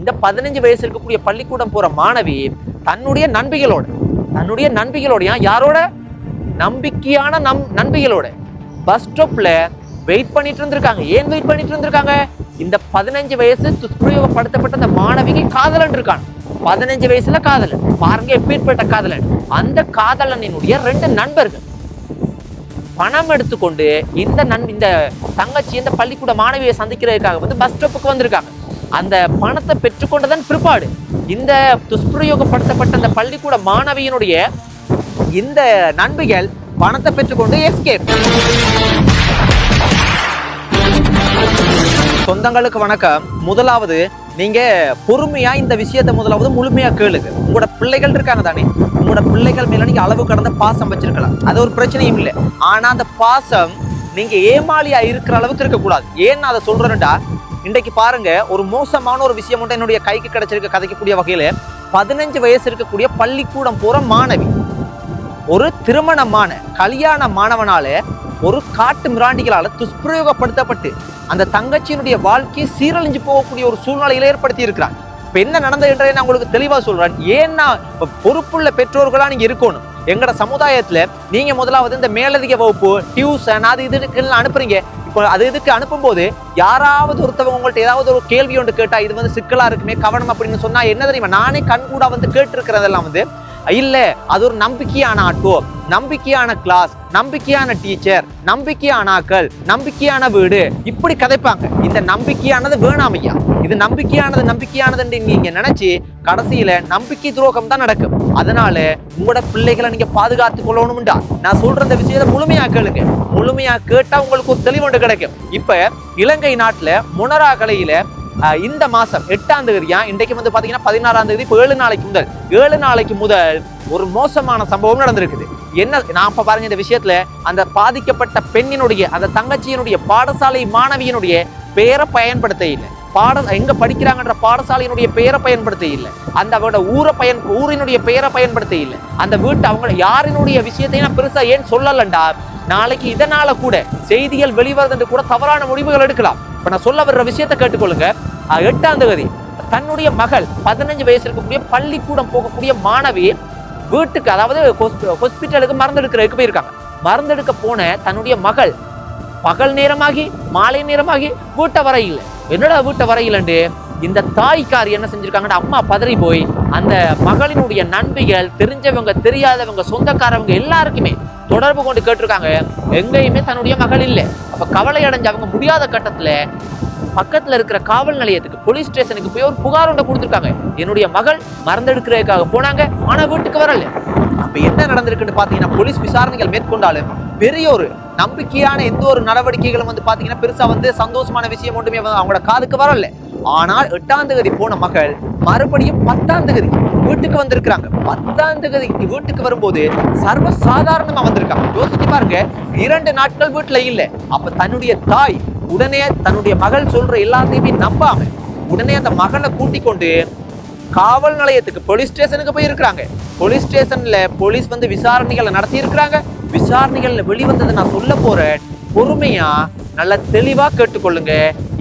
இந்த 15 வயசு இருக்கக்கூடிய பள்ளிக்கூடம் போற மாணவி தன்னுடைய நண்பிகளோட யாரோட நம்பிக்கையான நண்பிகளோட பஸ் ஸ்டாப்ல வெயிட் பண்ணிட்டு இருந்திருக்காங்க. ஏன் வெயிட் பண்ணிட்டு இருந்திருக்காங்க? இந்த 15 வயசு துஷ்பிரயோகப்படுத்தப்பட்ட அந்த மாணவிக்கு காதலன் இருக்கான். 15 வயசுல காதலன், பாருங்க எப்பேற்பட்ட காதலன். அந்த காதலனினுடைய 2 நண்பர்கள் பணம் எடுத்துக்கொண்டு இந்த தங்கச்சி இந்த பள்ளிக்கூட மாணவியை சந்திக்கிறதுக்காக பஸ் ஸ்டாப்புக்கு வந்திருக்காங்க. அந்த பணத்தை பெற்றுக்கொண்டதன் பிற்பாடு இந்த துஷ்பிரயோகப்படுத்தப்பட்ட அந்த பள்ளிக்கூட மாணவியினுடைய இந்த நண்பிகள் பணத்தை பெற்றுக்கொண்டு எஸ்கேப். சொந்தங்களுக்கு வணக்கம். முதலாவது, நீங்க பொறுமையா இந்த விஷயத்தை முதலாவது முழுமையா கேளுங்க. உங்களோட பிள்ளைகள் இருக்காங்க தானே, உங்களோட பிள்ளைகள் மேல நீங்க அளவு கடந்த பாசம் வச்சிருக்கலாம், அது ஒரு பிரச்சனையும் இல்லை. ஆனா அந்த பாசம் நீங்க ஏமாளியா இருக்கிற அளவுக்கு இருக்கக்கூடாது. ஏன்னு அதை சொல்றேன்டா, இன்றைக்கு பாருங்க, ஒரு மோசமான ஒரு விஷயம் மட்டும் என்னுடைய கைக்கு கிடைச்சிருக்க கதைக்கக்கூடிய வகையில 15 வயசு இருக்கக்கூடிய பள்ளிக்கூடம் போற மாணவி ஒரு திருமணமான கல்யாண மாணவனால ஒரு காட்டு மிராண்டிகளால துஷ்பிரயோகப்படுத்தப்பட்டு அந்த தங்கச்சியினுடைய வாழ்க்கையை சீரழிஞ்சு போகக்கூடிய ஒரு சூழ்நிலையில ஏற்படுத்தி இருக்கிறான். இப்ப என்ன நடந்தது என்றதை நான் உங்களுக்கு தெளிவா சொல்றேன். ஏன்னா பொறுப்புள்ள பெற்றோர்களா நீங்க இருக்கணும். எங்கட சமுதாயத்துல நீங்க முதலாவது இந்த மேலதிக வகுப்பு, டியூஷன், அது இதுக்கு அனுப்புறீங்க. இப்போ அது இதுக்கு அனுப்பும் போது யாராவது ஒருத்தவங்க உங்கள்ட்ட ஏதாவது ஒரு கேள்வி ஒன்று கேட்டா, இது சிக்கலா இருக்குமே, கவனம் அப்படின்னு சொன்னா என்ன தெரியுமா, நானே கண்கூடா கேட்டு இருக்கிறதெல்லாம் இல்ல, அது ஒரு நம்பிக்கையான ஆட்டோ, நம்பிக்கையான கிளாஸ், நம்பிக்கையான டீச்சர், நம்பிக்கையான ஆக்கள், நம்பிக்கையான வீடு, இப்படி கதைப்பாங்க. இந்த நம்பிக்கையானது வேணாமையா, இது நம்பிக்கையானது நீங்க நினைச்சு கடைசியில நம்பிக்கை துரோகம் தான் நடக்கும். அதனால உங்களோட பிள்ளைகளை நீங்க பாதுகாத்து கொள்ளணும்டா. நான் சொல்ற இந்த விஷயத்தை முழுமையா கேளுங்க. முழுமையா கேட்டா உங்களுக்கு ஒரு தெளிவுண்டு கிடைக்கும். இப்ப இலங்கை நாட்டுல மொனராகலையில இந்த மாசம் 8ஆம் தேதியா, இன்றைக்கு பாத்தீங்கன்னா 16ஆம் தேதி, 7 நாளைக்கு முதல் ஒரு மோசமான சம்பவம் நடந்திருக்குது. என்ன நான் இப்ப பாருங்க, இந்த விஷயத்துல அந்த பாதிக்கப்பட்ட பெண்ணினுடைய அந்த தங்கச்சியினுடைய பாடசாலை மாணவியினுடைய பெயரை பயன்படுத்த இல்லை, எங்க படிக்கிறாங்கன்ற பாடசாலையினுடைய பெயரை பயன்படுத்த இல்லை, அந்த அவரோட ஊரினுடைய பெயரை பயன்படுத்த இல்லை, அந்த வீட்டு அவங்க யாரினுடைய விஷயத்தையும் நான் பெருசா ஏன் சொல்லலண்டா, நாளைக்கு இதனால கூட செய்திகள் வெளிவருது கூட தவறான முடிவுகள் எடுக்கலாம். இப்ப நான் சொல்ல வர்ற விஷயத்தை கேட்டுக்கொள்ளுங்க. 8ஆம் தேதி தன்னுடைய மகள் 15 வயசு இருக்கக்கூடிய பள்ளிக்கூடம் போகக்கூடிய மாணவி வீட்டுக்கு, அதாவது ஹாஸ்பிட்டலுக்கு மருந்தெடுக்கிறதுக்கு போயிருக்காங்க. மருந்தெடுக்க போன தன்னுடைய மகள் பகல் நேரமாகி மாலை நேரமாகி வீட்டை வர இல்லை. என்னடா வீட்டை வர இல்லைன்னு இந்த தாய்க்கார் என்ன செஞ்சிருக்காங்கன்னா, அம்மா பதறி போய் அந்த மகளினுடைய நண்பிகள், தெரிஞ்சவங்க தெரியாதவங்க சொந்தக்காரவங்க எல்லாருக்குமே தொடர்பு கொண்டு கேட்டிருக்காங்க. எங்கேயுமே தன்னுடைய மகள் இல்லை. அப்ப கவலை அடைஞ்சு அவங்க முடியாத கட்டத்துல பக்கத்துல இருக்கிற காவல் நிலையத்துக்கு, போலீஸ் ஸ்டேஷனுக்கு போய் ஒரு புகார் ஒன்றை கொடுத்துருக்காங்க. என்னுடைய மகள் மருந்தெடுக்கிறதுக்காக போனாங்க, ஆனா வீட்டுக்கு வரல. அப்ப என்ன நடந்திருக்குன்னு பாத்தீங்கன்னா, போலீஸ் விசாரணைகள் மேற்கொண்டாலும் பெரிய ஒரு நம்பிக்கையான எந்த ஒரு நடவடிக்கைகளும் பாத்தீங்கன்னா பெருசா சந்தோஷமான விஷயம் ஒன்றுமே அவங்களோட காதுக்கு வரல. ஆனால் 8ஆம் தேதி போன மகள் மறுபடியும் 10ஆம் தேதி வீட்டுக்கு வந்திருக்கிறாங்க. 10ஆம் தேதிக்கு வீட்டுக்கு வரும்போது சர்வ சாதாரணமா வந்திருக்காங்க. யோசிச்சு பாருங்க, 2 நாட்கள் வீட்டுல இல்லை. அப்ப தன்னுடைய தாய் உடனே தன்னுடைய மகள் சொல்ற எல்லாத்தையுமே நம்பாம உடனே அந்த மகளை கூட்டிக் கொண்டு காவல் நிலையத்துக்கு, போலீஸ் ஸ்டேஷனுக்கு போய் இருக்கிறாங்க. போலீஸ் ஸ்டேஷன்ல போலீஸ் விசாரணைகளை நடத்தி இருக்கிறாங்க. விசாரணைகள்ல வெளிவந்ததை நான் சொல்ல போறேன். பொறுமையா நல்ல தெளிவா கேட்டுக்கொள்ளுங்க.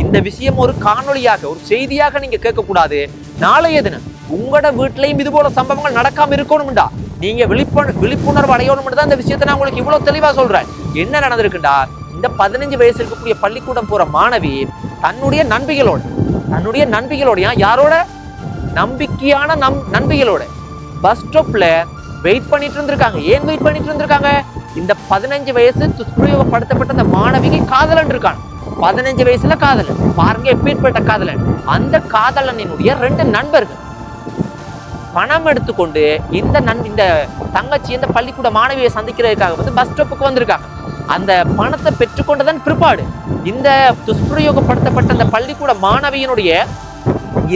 இந்த விஷயம் ஒரு காணொலியாக, ஒரு செய்தியாக நீங்க கேட்க கூடாது. நாளைய தினம் உங்களோட வீட்டிலையும் இது போல சம்பவங்கள் நடக்காம இருக்கணும்டா. நீங்க விழிப்புணர்வு அடையணும் தான் இந்த விஷயத்தை நான் உங்களுக்கு இவ்வளவு தெளிவா சொல்றேன். என்ன நடந்திருக்குண்டா, இந்த 15 வயசு இருக்கக்கூடிய பள்ளிக்கூடம் போற மாணவி தன்னுடைய நண்பிகளோட யாரோட நம்பிக்கையான நண்பிகளோட பஸ் ஸ்டாப்ல வெயிட் பண்ணிட்டு இருந்திருக்காங்க. ஏன் வெயிட் பண்ணிட்டு இருந்திருக்காங்க? இந்த 15 வயசு துஷ்பிரயோகப்படுத்தப்பட்ட அந்த மாணவிக்கு காதலன் இருக்கான். 15 வயசுல காதலன், பாருங்க எப்பேற்பட்ட காதலன். அந்த காதலனினுடைய 2 நண்பர்கள் பணம் எடுத்துக்கொண்டு இந்த தங்கச்சி இந்த பள்ளிக்கூட மாணவியை சந்திக்கிறதுக்காக பஸ் ஸ்டாப்புக்கு வந்திருக்காங்க. அந்த பணத்தை பெற்றுக்கொண்டதன் பிற்பாடு இந்த துஷ்பிரயோகப்படுத்தப்பட்ட அந்த பள்ளிக்கூட மாணவியினுடைய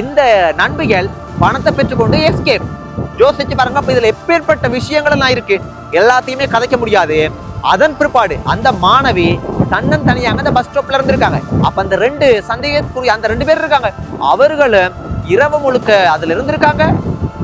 இந்த நண்பிகள் பணத்தை பெற்றுக்கொண்டு எஸ்கேப். யோசிச்சு பாருங்க. அப்ப இதுல எப்பேற்பட்ட விஷயங்கள் எல்லாம் இருக்கு, எல்லாத்தையுமே கதைக்க முடியாது. அதன் பிற்பாடு அந்த மாணவி தன்னன் தனியாக அந்த பஸ் ஸ்டாப்ல இருந்திருக்காங்க. அப்ப அந்த 2 சந்தேகத்துக்குரிய அந்த 2 பேர் இருக்காங்க, அவர்களும் இரவு முழுக்க அதுல இருந்திருக்காங்க.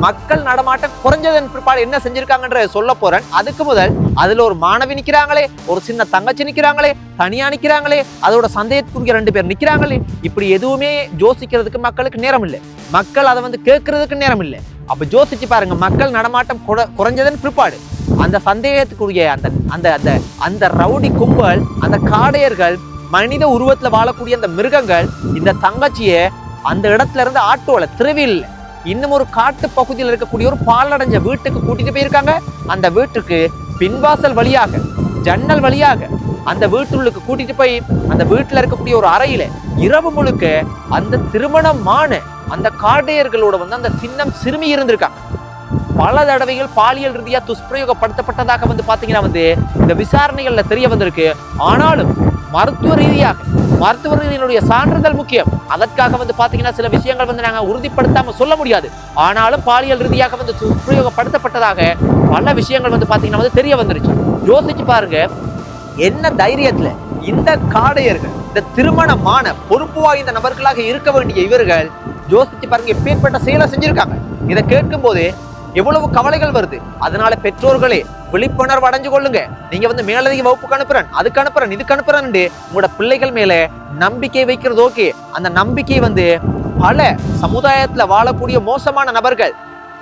மக்கள் நடமாட்டம் குறைஞ்சதன் பிற்பாடு என்ன செஞ்சிருக்காங்கன்ற சொல்ல போறேன். அதுக்கு முதல் அதுல ஒரு மாணவி நிக்கிறாங்களே, ஒரு சின்ன தங்கச்சி நிக்கிறாங்களே, தனியா நிக்கிறாங்களே, அதோட சந்தேகத்துக்குரிய 2 பேர் நிக்கிறாங்களே, இப்படி எதுவுமே யோசிக்கிறதுக்கு மக்களுக்கு நேரம் இல்லை. மக்கள் அதை கேட்கறதுக்கு நேரம் இல்லை. அப்ப யோசிச்சு பாருங்க, மக்கள் நடமாட்டம் குறைஞ்சதன் பிற்பாடு அந்த சந்தேகத்துக்குரிய அந்த ரவுடி கும்பல், அந்த காடையர்கள், மனித உருவத்துல வாழக்கூடிய அந்த மிருகங்கள் இந்த தங்கச்சியை அந்த இடத்துல இருந்து ஆட்டோல திருவில் இன்னும் ஒரு காட்டு பகுதியில் இருக்கக்கூடிய ஒரு பாலடைஞ்ச வீட்டுக்கு கூட்டிட்டு போயிருக்காங்க. அந்த வீட்டுக்கு பின்வாசல் வழியாக, ஜன்னல் வழியாக அந்த வீட்டுள்ளுக்கு கூட்டிட்டு போய் அந்த வீட்டுல இருக்கக்கூடிய ஒரு அறையில இரவு முழுக்க அந்த திருமணமான அந்த காடையர்களோட அந்த சின்னம் சிறுமி இருந்திருக்காங்க. பல தடவைகள் பாலியல் ரீதியா துஷ்பிரயோகப்படுத்தப்பட்டதாக பாத்தீங்கன்னா இந்த விசாரணைகள்ல தெரிய வந்திருக்கு. ஆனாலும் மருத்துவ ரீதியினுடைய சான்றிதழ் முக்கியம். அதற்காக பாத்தீங்கன்னா சில விஷயங்கள் நாங்க உறுதிப்படுத்தாம சொல்ல முடியாது. ஆனாலும் பாலியல் ரீதியாக துஷ்பிரயோகப்படுத்தப்பட்டதாக பல விஷயங்கள் பாத்தீங்கன்னா தெரிய வந்துருச்சு. யோசிச்சு பாருங்க, என்ன தைரியத்துல இந்த காடையர்கள், இந்த திருமணமான பொறுப்பு வாய்ந்த நபர்களாக இருக்க வேண்டிய இவர்கள் யோசிச்சு பாருங்க எப்பேற்பட்ட செயலை செஞ்சிருக்காங்க. இதை கேட்கும் போது எவ்வளவு கவலைகள் வருது. அதனால பெற்றோர்களே விழிப்புணர்வு அடைஞ்சு கொள்ளுங்க. நீங்க மேலதிக வகுப்புக்கு அனுப்புறேன், அதுக்கு அனுப்புறேன், இதுக்கு அனுப்புறேன், உங்களோட பிள்ளைகள் மேல நம்பிக்கை வைக்கிறது ஓகே. அந்த நம்பிக்கை பல சமுதாயத்துல வாழக்கூடிய மோசமான நபர்கள்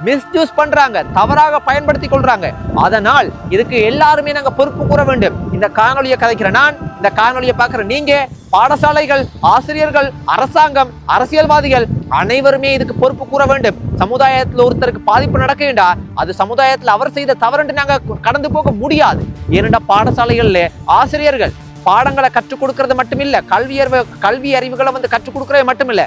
மிஸ்யூஸ் பண்றாங்க, தவறாக பயன்படுத்தி கொள்றாங்க. அதனால் இதுக்கு எல்லாருமே நாங்க பொறுப்பு கூற வேண்டும். இந்த காணொலியை கதைக்கிற நான், இந்த காணொலியை பார்க்கிற நீங்க, பாடசாலைகள், ஆசிரியர்கள், அரசாங்கம், அரசியல்வாதிகள் அனைவருமே இதுக்கு பொறுப்பு கூற வேண்டும். சமுதாயத்துல ஒருத்தருக்கு பாதிப்பு நடக்குண்டா அது சமுதாயத்துல அவர் செய்த தவறுன்னு நாங்க கடந்து போக முடியாது. ஏனென்றா பாடசாலைகள்ல ஆசிரியர்கள் பாடங்களை கற்றுக் கொடுக்கறது மட்டும் இல்ல, கல்வி அறிவுகளை கற்றுக் கொடுக்கறது மட்டும் இல்ல,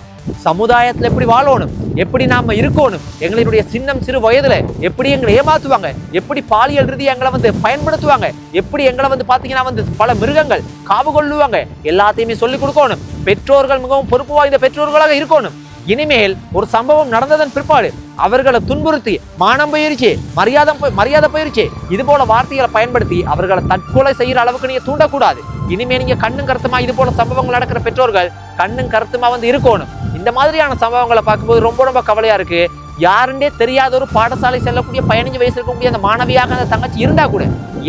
சமுதாயத்துல எப்படி வாழணும், எப்படி நாம இருக்கணும், எங்களுடைய சின்னம் சிறு வயதுல எப்படி எங்களை ஏமாத்துவாங்க, எப்படி பாலியல் ரீதியா எங்களை பயன்படுத்துவாங்க, எப்படி எங்களை பாத்தீங்கன்னா பல மிருகங்கள் காவு கொள்ளுவாங்க, எல்லாத்தையுமே சொல்லிக் கொடுக்கணும். பெற்றோர்கள் மிகவும் பொறுப்பு வாய்ந்த பெற்றோர்களாக இருக்கணும். இனிமேல் ஒரு சம்பவம் நடந்ததன் பிற்பாடு அவர்களை துன்புறுத்தி மானம் போயிருச்சு, மரியாதை போயிருச்சு, இது போல வார்த்தைகளை பயன்படுத்தி அவர்களை தற்கொலை செய்யற அளவுக்கு நீங்க தூண்டக்கூடாது. இனிமே நீங்க கண்ணும் கருத்துமா இது போல சம்பவங்கள் நடக்கிற பெற்றோர்கள் கண்ணும் கருத்துமா இருக்கணும். இந்த மாதிரியான சம்பவங்களை பார்க்கும்போது ரொம்ப ரொம்ப கவலையா இருக்கு. யாருன்னே தெரியாத ஒரு பாடசாலை செல்லக்கூடிய 15 வயசு இருக்கக்கூடிய அந்த மாணவியாக அந்த தங்கச்சி இருந்தா கூட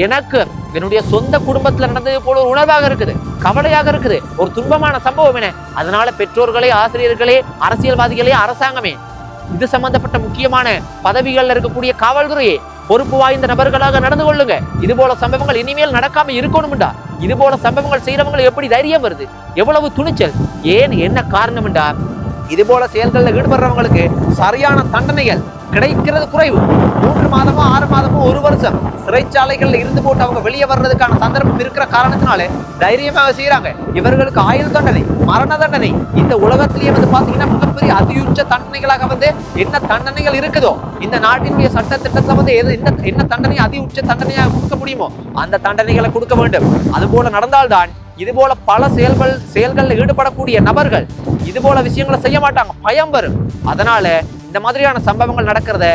எனக்கு என்னுடைய சொந்த குடும்பத்துல நடந்தது போல ஒரு உணர்வாக இருக்குது, கவலையாக இருக்குது, ஒரு துன்பமான சம்பவம் என. அதனால பெற்றோர்களே, ஆசிரியர்களே, அரசியல்வாதிகளே, அரசாங்கமே, இது சம்பந்தப்பட்ட முக்கியமான பதவிகள்ல இருக்கக்கூடிய காவல்துறையே பொறுப்பு வாய்ந்த நபர்களாக நடந்து கொள்ளுங்க. இது போல சம்பவங்கள் இனிமேல் நடக்காம இருக்கணும்டா. இது போல சம்பவங்கள் செய்யறவங்களுக்கு எப்படி தைரியம் வருது, எவ்வளவு துணிச்சல், ஏன் என்ன காரணம்டா இது போல செயல்களில் ஈடுபடுறவங்களுக்கு சரியான தண்டனைகள் கிடைக்கிறது குறைவு. 3 மாதமோ 6 மாதமோ 1 வருஷம் சிறைச்சாலைகள்ல இருந்து போட்டு அவங்க வெளியே வர்றதுக்கான சந்தர்ப்பம் இருக்கிற காரணத்தினால தைரியமாக செய்யறாங்க. இவர்களுக்கு ஆயுள் தண்டனை, மரண தண்டனை இந்த உலகத்திலேயே பாத்தீங்கன்னா மிகப்பெரிய அதியுச்ச தண்டனைகளாக என்ன தண்டனைகள் இருக்குதோ, இந்த நாட்டினுடைய சட்ட திட்டத்துல என்ன தண்டனை அதி உச்ச தண்டனையாக கொடுக்க முடியுமோ அந்த தண்டனைகளை கொடுக்க வேண்டும். அது போல நடந்தால்தான் இது போல பல செயல்களில் ஈடுபடக்கூடிய நபர்கள் இது போல விஷயங்களை செய்ய மாட்டாங்க, பயம் வரும். அதனால இந்த மாதிரியான சம்பவங்கள் நடக்கிறத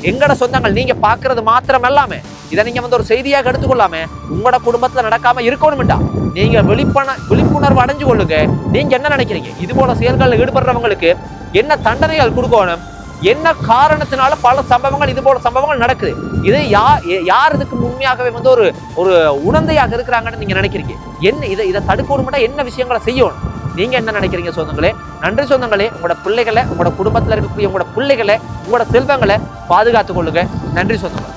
எங்கட சொந்தங்கள் நீங்க பாக்குறது மாத்திரம் எல்லாமே இதை நீங்க ஒரு செய்தியாக எடுத்துக்கொள்ளாம உங்களோட குடும்பத்துல நடக்காம இருக்கணும்டா. நீங்க விழிப்புணர்வு அடைஞ்சு கொள்ளுங்க. நீங்க என்ன நினைக்கிறீங்க, இது போல செயல்களில் ஈடுபடுறவங்களுக்கு என்ன தண்டனைகள் கொடுக்கணும், என்ன காரணத்தினால பல சம்பவங்கள் இது போல சம்பவங்கள் நடக்குது, இது யார் இதுக்கு உண்மையாகவே ஒரு உடந்தையாக இருக்கிறாங்கன்னு நீங்க நினைக்கிறீங்க, என்ன இதை தடுக்கணும்னா என்ன விஷயங்களை செய்யணும், நீங்க என்ன நினைக்கிறீங்க சொந்தங்களே? நன்றி சொந்தங்களே. உங்களோட பிள்ளைகளை, உங்களோட குடும்பத்துல இருக்கக்கூடிய உங்களோட பிள்ளைகளை, உங்களோட செல்வங்களை பாதுகாத்துக் கொள்ளுங்க. நன்றி சொந்தங்களே.